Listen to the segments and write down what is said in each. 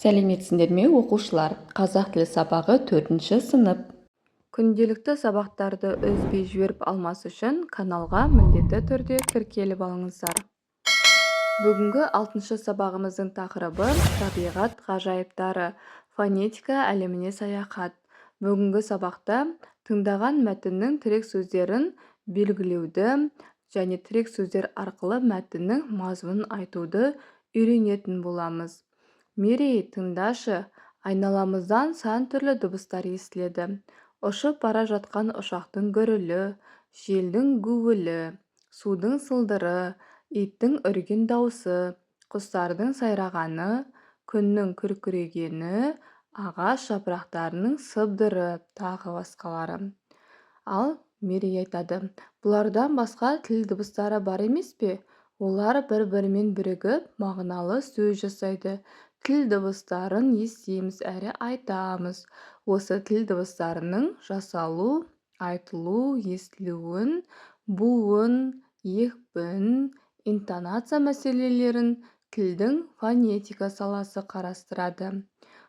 Сәлеметсіңдер ме, оқушылар? Қазақ тілі сабағы 4-ші сынып. Күнделікті сабақтарды үзбей жіберіп алмас үшін каналға міндетті түрде тіркеліп алыңыздар. Бүгінгі 6-шы сабағымыздың тақырыбы табиғат ғажайыптары, фонетика әлеміне саяхат. Бүгінгі сабақта тыңдаған мәтіннің тірек сөздерін белгілеуді және тірек сөздер арқылы мәтіннің мазмұнын айтуды үйренетін боламыз. Мерей, тыңдашы, айналамыздан сан түрлі дыбыстар естіледі. Ұшып бара жатқан ұшақтың гүрілі, желдің гуілі, судың сылдыры, иттің үрген даусы, құстардың сайрағаны, күннің күркірегені, ағаш жапырақтарының сыбдыры, тағы басқалары. Ал Мерей айтады, бұлардан басқа тіл дыбыстары бар емес пе? Олар бір-бірімен бірігіп, мағыналы сөз жасайды. Тіл дыбыстарын естиміз әрі айтамыз. Осы тіл дыбыстарының жасалу, айтылу, естілуін, буын, екпін, интонация мәселелерін тілдің фонетика саласы қарастырады.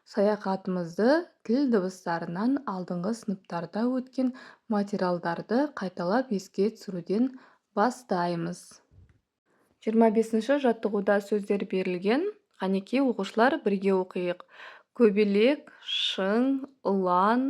Саяхатымызды тіл дыбыстарынан алдыңғы сыныптарда өткен материалдарды қайталап еске түсіруден бастаймыз. 25-ші жаттығуда сөздер берілген. Қанекей, оқушылар, бірге оқиық. Көбелек, шың, ұлан,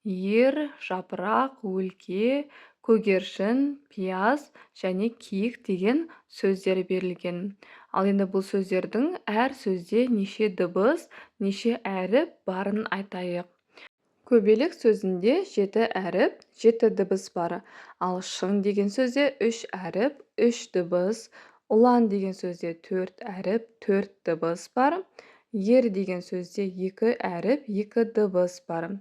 ер, жапырақ, өлке, көгершін, пияз және киік деген сөздер берілген. Ал енді бұл сөздердің әр сөзде неше дыбыс, неше әріп барын айтайық. Көбелек сөзінде 7 әріп, 7 дыбыс бар. Ал шың деген сөзде 3 әріп, 3 дыбыс. Ұлан деген сөзде 4 әріп, 4 дыбыс бар. Ер деген сөзде 2 әріп, 2 дыбыс бар.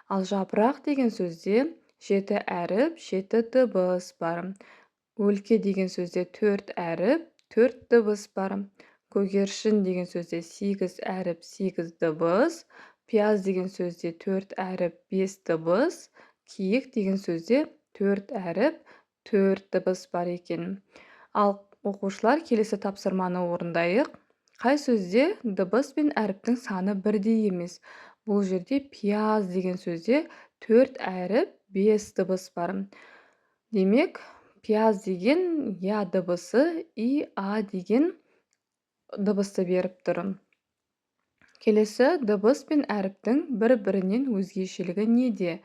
Ал жапырақ деген сөзде 7 әріп, 7 дыбыс бар. Өлке деген сөзде 4 әріп, 4 дыбыс бар. Көгершін деген сөзде 8 әріп, 8 дыбыс. Пияз деген сөзде 4 әріп, 5 дыбыс. Киік деген сөзде 4 әріп, 4 дыбыс бар екен. Ал оқушылар, келесі тапсырманы орындайық. Қай сөзде дыбыс пен әріптің саны бірдей емес? Бұл жерде пияз деген сөзде 4 әріп, 5 дыбыс бар. Демек, пияз деген я дыбысы, и а деген дыбысты беріп тұр. Келесі, дыбыс пен әріптің бір-бірінен өзгешелігі неде?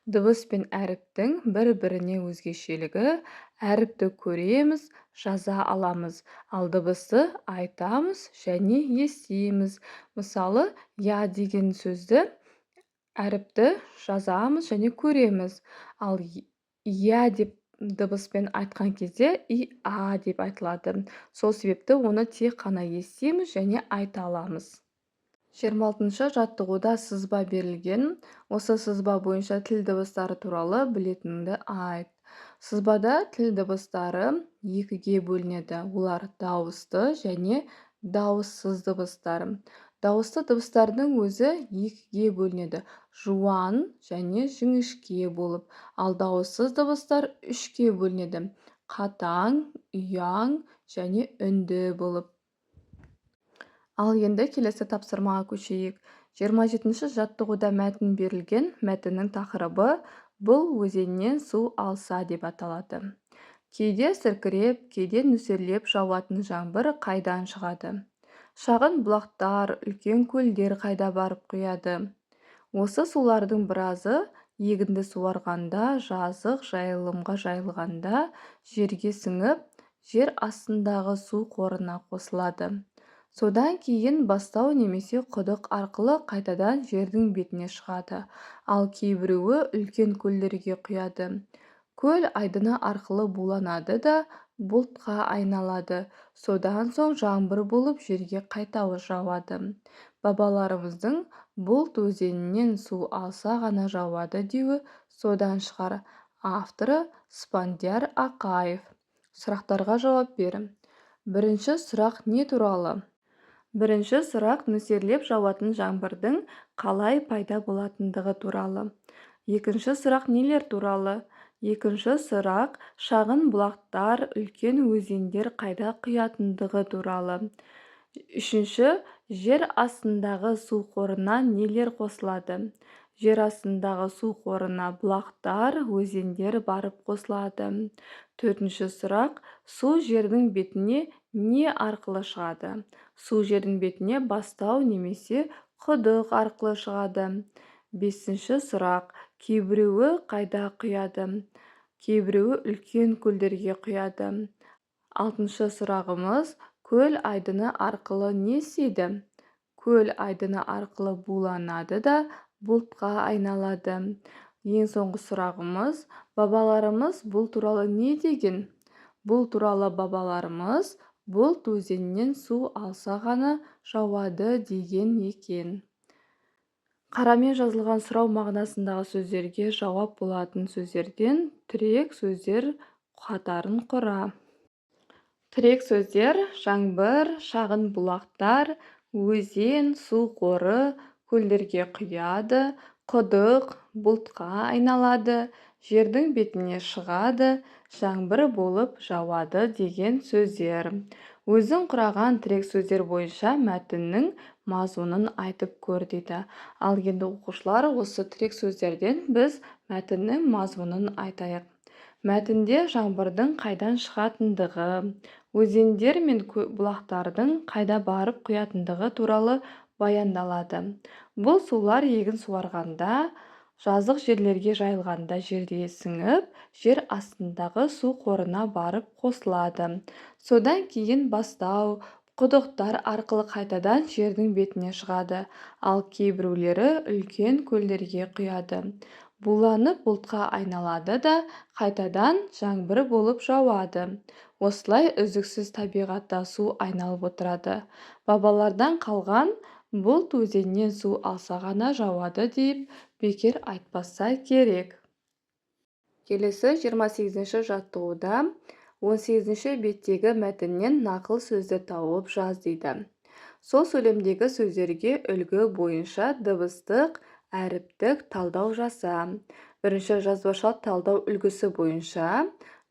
Дыбыс пен әріптің бір-біріне өзгешелігі: әріпті көреміз, жаза аламыз, ал дыбысты айтамыз және естиміз. Мысалы, я деген сөзді әріпті жазамыз және көреміз. Ал я деп дыбыспен айтқан кезде и а деп айтылады. Сол себепті оны тек қана естиміз және айта аламыз. 26-шы жаттығуда сызба берілген. Осы сызба бойынша тіл дыбыстары туралы білетініңді айт. Сызбада тіл дыбыстары екіге бөлінеді. Олар дауысты және дауыссыз дыбыстар. Дауысты дыбыстардың өзі екіге бөлінеді. Жуан және жіңішке болып. Ал дауыссыз дыбыстар үшке бөлінеді. Қатаң, ұяң және үнді болып. Ал енді келесі тапсырмаға көшейік. 27-ші жаттығуда мәтін берілген. Мәтіннің тақырыбы бұл өзеннен су алса деп аталады. Кейде сіркіреп, кейде нөсерлеп жауатын жаңбыр қайдан шығады? Шағын бұлақтар, үлкен көлдер қайда барып құяды? Осы сулардың біразы егінді суарғанда, жазық жайылымға жайылғанда жерге сіңіп, жер астындағы су қорына қосылады. Содан кейін бастау немесе құдық арқылы қайтадан жердің бетіне шығады. Ал кейбіреуі үлкен көлдерге құяды. Көл айдыны арқылы буланады да бұлтқа айналады. Содан соң жаңбыр болып жерге қайта жауады. Бабаларымыздың бұлт өзенінен су алса ғана жауады деуі содан шығар. Авторы Спандияр Ақаев. Сұрақтарға жауап бер. Бірінші сұрақ не туралы? Бірінші сұрақ нөсерлеп жауатын жаңбырдың қалай пайда болатындығы туралы. Екінші сұрақ нелер туралы? Екінші сұрақ шағын бұлақтар, үлкен өзендер қайда құятындығы туралы. Үшінші, Жер астындағы су қорына нелер қосылады? Жер астындағы су қорына бұлақтар, өзендер барып қосылады. Төртінші сұрақ. Су жердің бетіне не арқылы шығады? Су жердің бетіне бастау немесе құдық арқылы шығады. Бесінші сұрақ. Кейбіреуі қайда құяды? Кейбіреуі үлкен көлдерге құяды. Алтыншы сұрағымыз. Көл айдыны арқылы не істейді? Көл айдыны арқылы буланады да бұлтқа айналады. Ең соңғы сұрағымыз. Бабаларымыз бұл туралы не деген? Бұл туралы бабаларымыз бұлт өзеннен су алса ғана жауады деген екен. Қарамен жазылған сұрау мағынасындағы сөздерге жауап болатын сөздерден тірек сөздер қатарын құра. Тірек сөздер: жаңбыр, шағын бұлақтар, өзен, су қоры, көлдерге құяды, құдық, бұлтқа айналады, жердің бетіне шығады, жаңбыр болып жауады деген сөздер. Өзің құраған тірек сөздер бойынша мәтіннің мазмұнын айтып көр дейді. Ал енді оқушылар, осы тірек сөздерден біз мәтіннің мазмұнын айтайық. Мәтінде жаңбырдың қайдан шығатындығы, өзендер мен бұлақтардың қайда барып құятындығы туралы баяндалады. Бұл сулар егін суарғанда, жазық жерлерге жайылғанда жерге сіңіп, жер астындағы су қорына барып қосылады. Содан кейін бастау, құдықтар арқылы қайтадан жердің бетіне шығады, ал кейбіреулері үлкен көлдерге құяды. Буланып бұлтқа айналады да қайтадан жаңбыр болып жауады. Осылай үздіксіз табиғатта су айналып отырады. Бабалардан қалған бұлт өзеннен су алса ғана жауады deyip бекер айтпаса керек. Келесі 28-ші жаттығуда 18-ші беттегі мәтіннен нақыл сөзді тауып жаз дейді. Сол сөйлемдегі сөздерге үлгі бойынша дыбыстық, әріптік талдау жаса. Бірінші жазбаша талдау үлгісі бойынша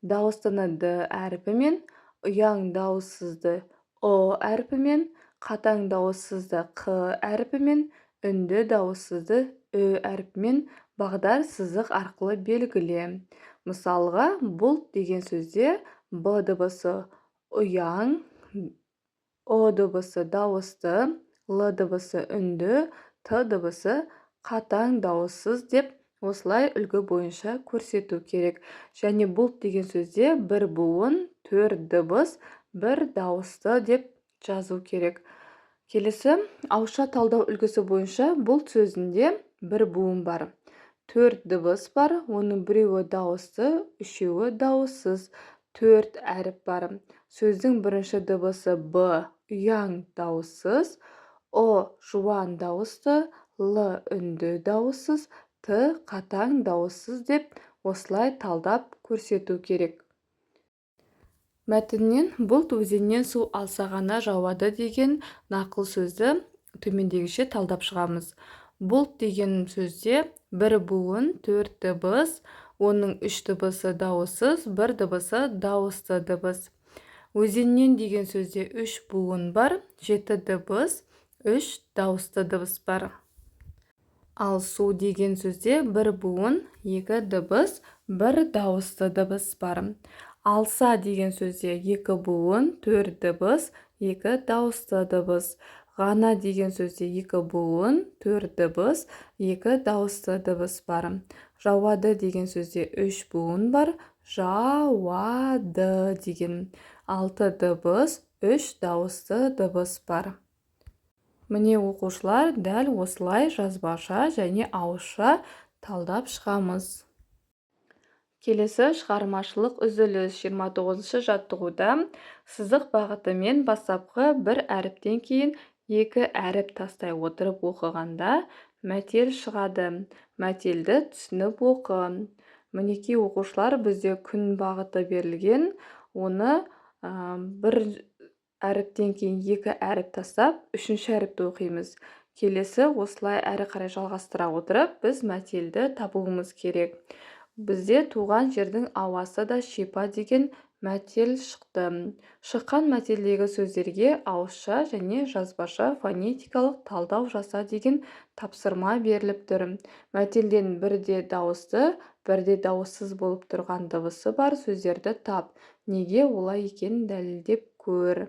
дауыстыны Д әріпімен, ұяң дауыссызды О әріпімен, қатаң дауыссызды Қ әріпімен, үнді дауыссызды Ү әріпімен бағдар сызық арқылы белгіле. Мысалға, бұлт деген сөзде Б дыбысы ұяң, О дыбысы дауысты, Л дыбысы үнді, Т дыбысы қатаң дауыссыз деп осылай үлгі бойынша көрсету керек. Және бұлт деген сөзде бір буын, төрт дыбыс, бір дауысты деп жазу керек. Келесі ауызша талдау үлгісі бойынша бұлт сөзінде бір буын бар. Төрт дыбыс бар, оның біреуі дауысты, үшеуі дауыссыз. Төрт әріп бар. Сөздің бірінші дыбысы Б ұяң дауыссыз, О жуан дауысты, Л үнді дауыссыз, Т қатаң дауыссыз деп осылай талдап көрсету керек. Мәтіннен бұлт өзеннен су алса ғана жауады деген нақыл сөзді төмендегіше талдап шығамыз. Бұлт деген сөзде бір буын, төрт дыбыс, оның үш дыбысы дауыссыз, бір дыбысы дауысты дыбыс. Өзеннен деген сөзде үш буын бар, жеті дыбыс, үш дауысты дыбыс бар. Ал су деген сөзде бір буын, екі дыбыс, бір дауысты дыбыс бар. Алса деген сөзде екі буын, төрт дыбыс, екі дауысты дыбыс. Ғана деген сөзде екі буын, төрт дыбыс, екі дауысты дыбыс бар. Жауады деген сөзде үш буын бар, жауады деген. Алты дыбыс, үш дауысты дыбыс бар. Міне оқушылар, дәл осылай жазбаша және ауызша талдап шығамыз. Келесі шығармашылық үзіліс 29-шы жаттығуда сызық бағытымен бастапқы бір әріптен кейін екі әріп тастай отырып оқығанда мәтел шығады. Мәтелді түсініп оқы. Мінекей оқушылар, бізде күн бағыты берілген. Оны бір әріптен кейін екі әріп тастап, үшінші әріпті оқимыз. Келесі осылай әрі қарай жалғастыра отырып, біз мәтелді табуымыз керек. Бізде туған жердің ауасы да шипа деген мәтел шықты. Шыққан мәтелдегі сөздерге ауызша және жазбаша фонетикалық талдау жаса деген тапсырма беріліп тұр. Мәтелден бірде дауысты, бірде дауыссыз болып тұрған дыбысы бар сөздерді тап. Неге олай екенін дәлелдеп көр.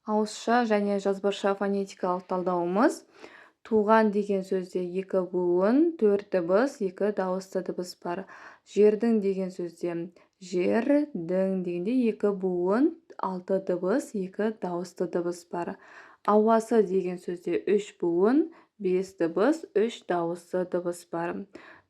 Ауызша және жазбаша фонетикалық талдауымыз: туған деген сөзде 2 буын, 4 дыбыс, 2 дауысты дыбыс бар. Жердің деген сөзде жердің дегенде 2 буын, 6 дыбыс, 2 дауысты дыбыс бар. Ауасы деген сөзде 3 буын, 5 дыбыс, 3 дауысты дыбыс бар.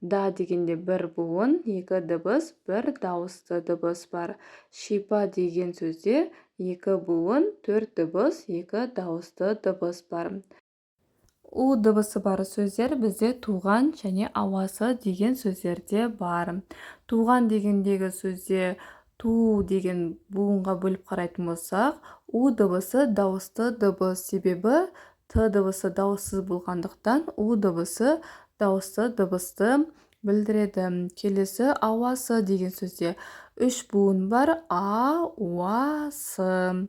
Да дегенде 1 буын, 2 дыбыс, 1 дауысты дыбыс бар. Шипа деген сөзде 2 буын, 4 дыбыс, 2 дауысты дыбыс бар. У дыбысы бар сөздер бізде туған және ауасы деген сөздерде бар. Туған дегендегі сөзде ту деген буынға бөліп қарайтын болсақ, у дыбысы дауысты дыбыс, себебі т дыбысы дауыссыз болғандықтан у дыбысы дауысты дыбысты білдіреді. Келесі ауасы деген сөзде 3 буын бар: а, уа, сы.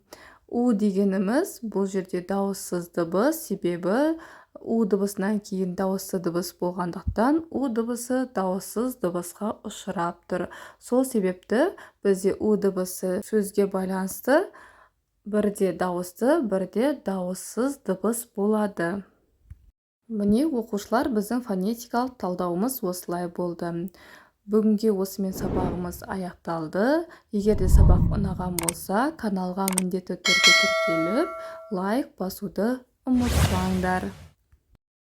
У дегеніміз бұл жерде дауыссыз дыбыс, себебі у дыбысынан кейін дауысты дыбыс болғандықтан у дыбысы дауыссыз дыбысқа ұшырап тұр. Сол себепті бізде у дыбысы сөзге байланысты бірде дауысты, бірде дауыссыз дыбыс болады. Міне, оқушылар, біздің фонетикалық талдауымыз осылай болды. Бүгінге осымен сабағымыз аяқталды. Егер де сабақ ұнаған болса, каналға міндетті түрде тіркеліп, лайк басуды ұмытпаңдар.